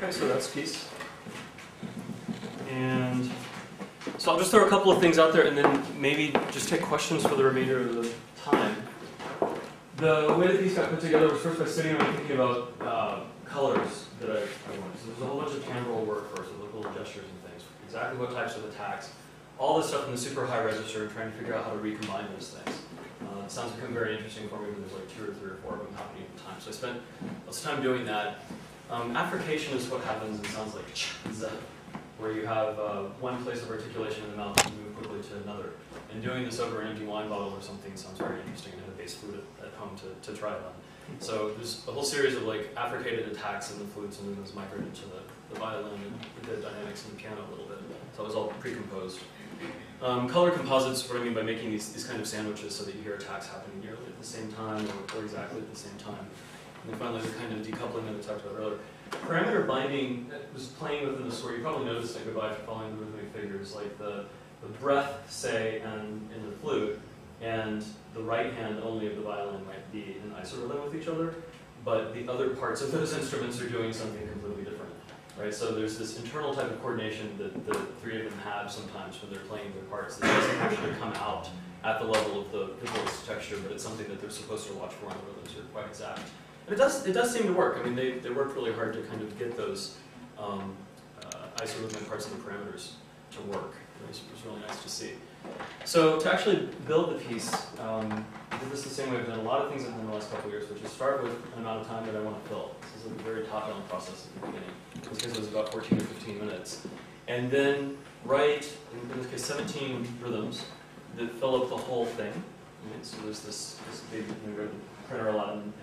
Okay, so that's piece. And so I'll just throw a couple of things out there and then maybe just take questions for the remainder of the time. The way the piece got put together was first by sitting around thinking about colors that I wanted. So there's a whole bunch of camera work first, with little gestures and things, exactly what types of attacks, all this stuff in the super high register, and trying to figure out how to recombine those things. It sounds become very interesting for me when there's like 2 or 3 or 4 of them happening at a time. So I spent lots of time doing that. Affrication is what happens and sounds like z, where you have one place of articulation in the mouth and move quickly to another. And doing this over an empty wine bottle or something sounds very interesting, and I have a bass flute at home to try it on. So there's a whole series of like affricated attacks in the flutes, and then those migrated to the violin and the dynamics in the piano a little bit. So it was all pre-composed. Color composites is what I mean by making these kind of sandwiches so that you hear attacks happening nearly at the same time or exactly at the same time. And then finally the kind of decoupling that I talked about earlier. Parameter binding was playing within the score. You probably noticed it goodbye if you're following the rhythmic figures, like the breath, say, and in the flute, and the right hand only of the violin might be in isorhythm with each other, but the other parts of those instruments are doing something completely different. Right, so there's this internal type of coordination that the 3 of them have sometimes when they're playing their parts that doesn't actually come out at the level of the voice texture, but it's something that they're supposed to watch for on the rhythms are quite exact. And it does seem to work. I mean, they worked really hard to kind of get those isorhythmic parts of the parameters to work. It was really nice to see. So to actually build the piece, I did this the same way I've done a lot of things in the last couple of years, which is start with an amount of time that I want to fill. This is a very top-down process at the beginning. In this case, it was about 14 or 15 minutes. And then write, in this case, 17 rhythms that fill up the whole thing. Right? So there's this big, you go to the printer a lot and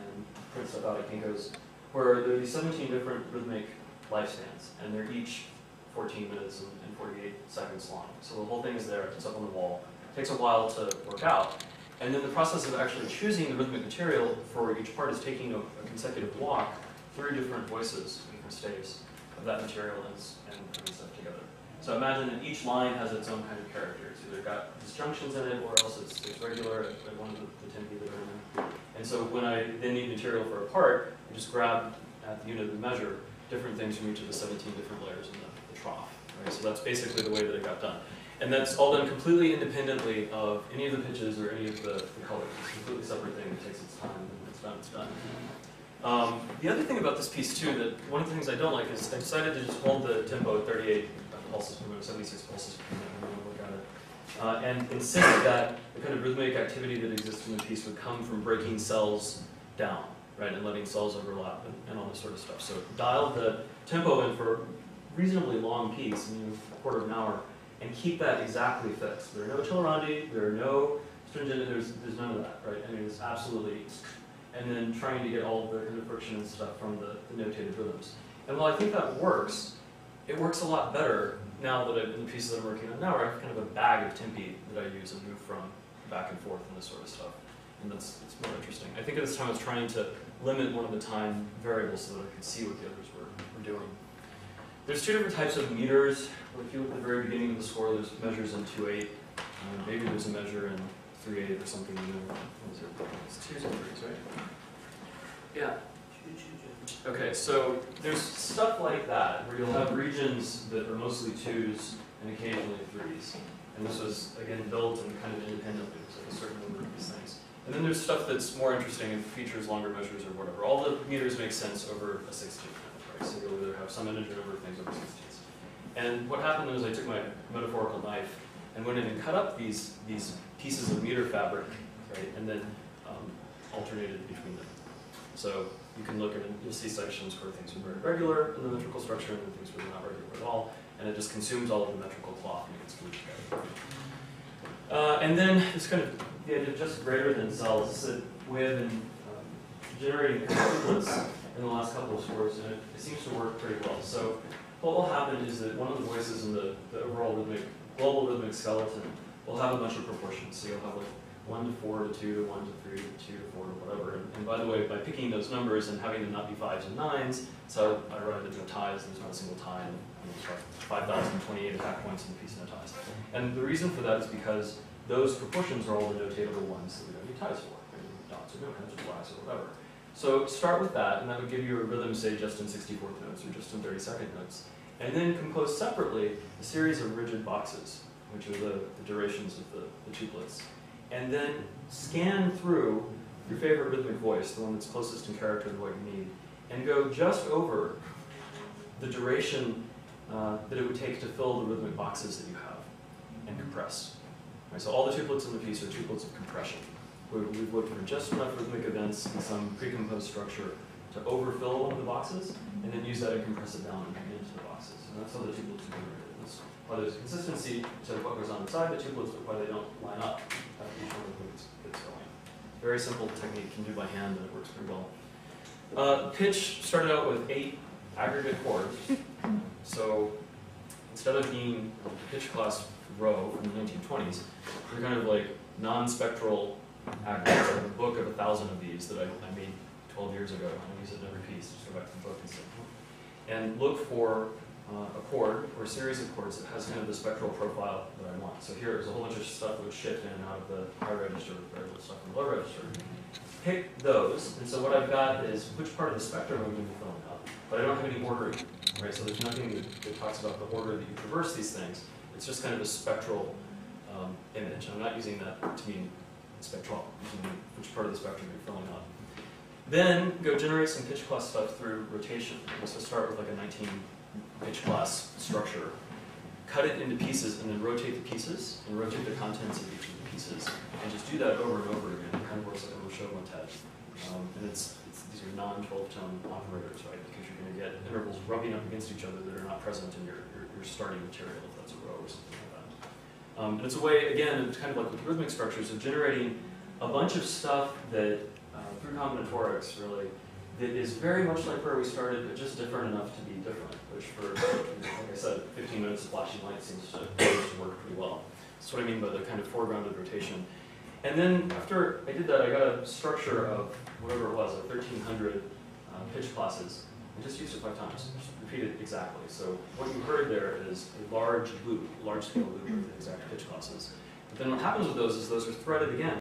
print stuff out at Kinko's, where there are these 17 different rhythmic lifespans, and they're each 14 minutes and 48 seconds long. So the whole thing is there, it's up on the wall. It takes a while to work out. And then the process of actually choosing the rhythmic material for each part is taking a consecutive walk through different voices, different staves of that material and putting stuff together. So imagine that each line has its own kind of character. It's either got disjunctions in it, or else it's regular at one of the tempi that are in it. And so when I then need material for a part, I just grab at the unit of measure different things from each of the 17 different layers in the trough. Right? So that's basically the way that it got done. And that's all done completely independently of any of the pitches or any of the colors. It's a completely separate thing. It takes its time, and it's done, it's done. The other thing about this piece, too, that one of the things I don't like is I decided to just hold the tempo at 38 pulses per minute, 76 pulses per minute, when I look at it. And insist that the kind of rhythmic activity that exists in the piece would come from breaking cells down, right, and letting cells overlap and all this sort of stuff. So dial the tempo in for a reasonably long piece, a quarter of an hour, and keep that exactly fixed. There are no accelerandi, there are no stringent, there's none of that, right? I mean, it's absolutely, and then trying to get all of the kind of friction and stuff from the notated rhythms. And while I think that works, it works a lot better now that in the pieces that I'm working on now, where I have kind of a bag of tempi that I use and move from back and forth and this sort of stuff. And it's more interesting. I think at this time I was trying to limit one of the time variables so that I could see what the others were doing. There's 2 different types of meters. If you look at the very beginning of the score, there's measures in 2/8. Maybe there's a measure in 3/8 or something. It's 2s and 3s, right? Yeah. Okay, so there's stuff like that, where you'll have regions that are mostly 2s and occasionally 3s. And this was, again, built and kind of independently. There's like a certain number of these things. And then there's stuff that's more interesting and features longer measures or whatever. All the meters make sense over a 16th. So you'll either have some integer number of things over 16ths. And what happened was I took my metaphorical knife and went in and cut up these pieces of meter fabric, right, and then alternated between them. So you can look at it, you'll see sections where things are very regular in the metrical structure and things where they're not regular at all, and it just consumes all of the metrical cloth and it gets glued together. And then this kind of the idea of just greater than cells. This is a way I've been generating couplets in the last couple of scores, and it seems to work pretty well. So what will happen is that one of the voices in the overall global rhythmic skeleton will have a bunch of proportions. So you'll have like 1 to 4 to 2 to 1 to 3 to 2 to 4 to whatever. And by the way, by picking those numbers and having them not be 5s and 9s, so I write it no ties, there's not a single tie, and there's 5,028 attack points in the piece, no ties. And the reason for that is because those proportions are all the notatable ones that we don't need ties for. Dots or no heads or flags or whatever. So start with that, and that would give you a rhythm, say, just in 64th notes or just in 32nd notes. And then compose separately a series of rigid boxes, which are the durations of the tuplets. And then scan through your favorite rhythmic voice, the one that's closest in character to what you need, and go just over the duration that it would take to fill the rhythmic boxes that you have, and compress. Right, so all the tuplets in the piece are tuplets of compression. We've looked for just enough rhythmic events in some pre-composed structure to overfill one of the boxes, and then use that and compress it down into the boxes. And that's how the tuplets are generated. That's why there's consistency to what goes on inside the tuplets, but why they don't line up after each one of them gets going. Very simple technique, can do by hand, and it works pretty well. Pitch started out with 8 aggregate chords. So instead of being a pitch class row from the 1920s, they're kind of like non-spectral aggregates. I have a book of 1,000 of these that I made 12 years ago, and I use it in every piece. Just go back to the book and say, and look for a chord or a series of chords that has kind of the spectral profile that I want. So here's a whole bunch of stuff that would shift in and out of the high register, very little stuff in the low register. Pick those, and so what I've got is which part of the spectrum I'm going to be filling up, but I don't have any ordering, right? So there's nothing that talks about the order that you traverse these things. It's just kind of a spectral image. I'm not using that to mean spectral, using which part of the spectrum you're filling up. Then go generate some pitch class stuff through rotation. So start with like a 19 pitch class structure, cut it into pieces, and then rotate the pieces, and rotate the contents of each of the pieces, and just do that over and over again. It kind of works like a Rochot motet. And these are non-12 tone operators, right? Because you're going to get intervals rubbing up against each other that are not present in your starting material, if that's a row or something like that. And it's a way, again, it's kind of like with rhythmic structures, of generating a bunch of stuff that, through combinatorics, really, that is very much like where we started, but just different enough to be different, which for, like I said, 15 minutes of flashing light seems to work pretty well. That's what I mean by the kind of foregrounded rotation. And then after I did that, I got a structure of whatever it was, like 1,300 pitch classes. I just used it 5 times, just repeat it exactly. So what you heard there is a large loop, large scale loop of the exact pitch classes. But then what happens with those is those are threaded again.